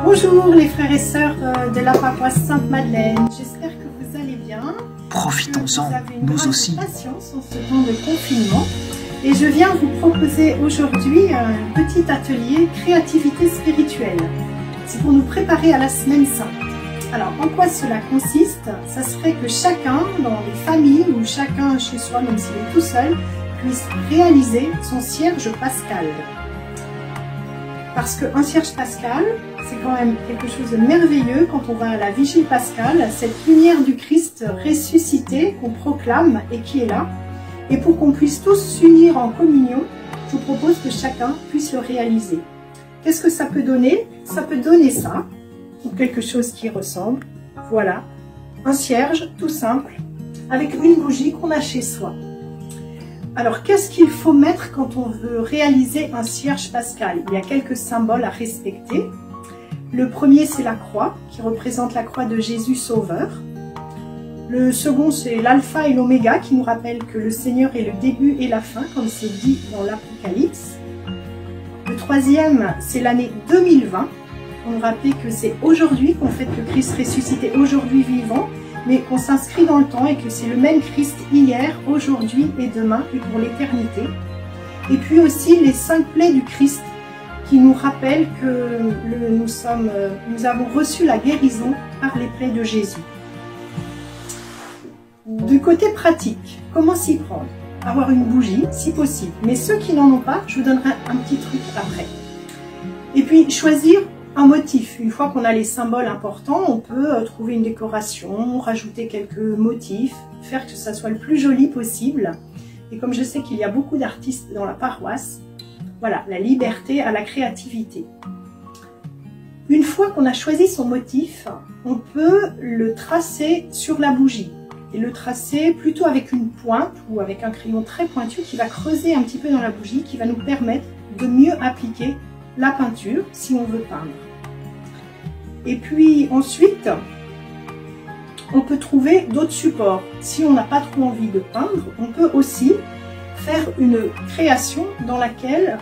Bonjour les frères et sœurs de la paroisse Sainte-Madeleine, j'espère que vous allez bien. Profitons-en, nous aussi. Patience en ce temps de confinement. Et je viens vous proposer aujourd'hui un petit atelier créativité spirituelle. C'est pour nous préparer à la semaine sainte. Alors en quoi cela consiste? Ça serait que chacun dans les familles ou chacun chez soi, même s'il est tout seul, puisse réaliser son cierge pascal. Parce qu'un cierge pascal, c'est quand même quelque chose de merveilleux quand on va à la vigile pascale, cette lumière du Christ ressuscité qu'on proclame et qui est là. Et pour qu'on puisse tous s'unir en communion, je vous propose que chacun puisse le réaliser. Qu'est-ce que ça peut donner? Ça peut donner ça, ou quelque chose qui ressemble. Voilà, un cierge tout simple, avec une bougie qu'on a chez soi. Alors, qu'est-ce qu'il faut mettre quand on veut réaliser un cierge pascal? Il y a quelques symboles à respecter. Le premier, c'est la croix, qui représente la croix de Jésus Sauveur. Le second, c'est l'alpha et l'oméga, qui nous rappelle que le Seigneur est le début et la fin, comme c'est dit dans l'Apocalypse. Le troisième, c'est l'année 2020. On nous rappelle que c'est aujourd'hui qu'on fête le Christ ressuscité, aujourd'hui vivant, mais qu'on s'inscrit dans le temps et que c'est le même Christ hier, aujourd'hui et demain et pour l'éternité. Et puis aussi les 5 plaies du Christ qui nous rappellent que nous avons reçu la guérison par les plaies de Jésus. Du côté pratique, comment s'y prendre? Avoir une bougie si possible, mais ceux qui n'en ont pas, je vous donnerai un petit truc après. Et puis choisir un motif. Une fois qu'on a les symboles importants, on peut trouver une décoration, rajouter quelques motifs, faire que ça soit le plus joli possible. Et comme je sais qu'il y a beaucoup d'artistes dans la paroisse, voilà, la liberté à la créativité. Une fois qu'on a choisi son motif, on peut le tracer sur la bougie. Et le tracer plutôt avec une pointe ou avec un crayon très pointu qui va creuser un petit peu dans la bougie, qui va nous permettre de mieux appliquer la peinture si on veut peindre. Et puis ensuite, on peut trouver d'autres supports. Si on n'a pas trop envie de peindre, on peut aussi faire une création dans laquelle,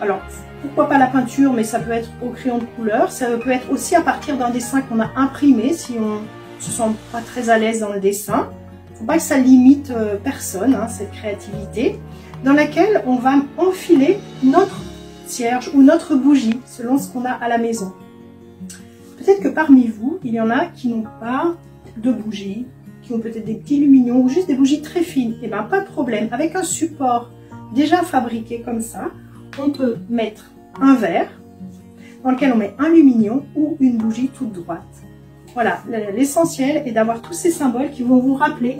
alors pourquoi pas la peinture, mais ça peut être au crayon de couleur, ça peut être aussi à partir d'un dessin qu'on a imprimé si on se sent pas très à l'aise dans le dessin. Il ne faut pas que ça limite personne, hein, cette créativité, dans laquelle on va enfiler notre cierge ou notre bougie selon ce qu'on a à la maison. Peut-être que parmi vous, il y en a qui n'ont pas de bougie, qui ont peut-être des petits lumignons ou juste des bougies très fines. Et bien pas de problème, avec un support déjà fabriqué comme ça, on peut mettre un verre dans lequel on met un lumignon ou une bougie toute droite. Voilà, l'essentiel est d'avoir tous ces symboles qui vont vous rappeler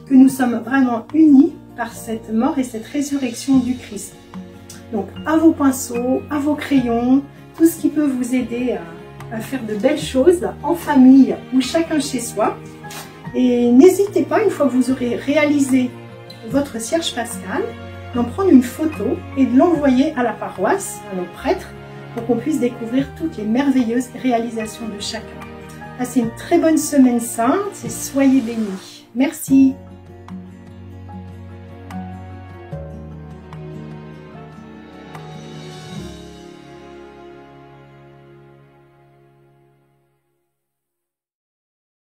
que nous sommes vraiment unis par cette mort et cette résurrection du Christ. Donc à vos pinceaux, à vos crayons, tout ce qui peut vous aider à faire de belles choses en famille ou chacun chez soi. Et n'hésitez pas, une fois que vous aurez réalisé votre cierge pascal, d'en prendre une photo et de l'envoyer à la paroisse, à nos prêtres, pour qu'on puisse découvrir toutes les merveilleuses réalisations de chacun. Passez une très bonne semaine sainte et soyez bénis. Merci.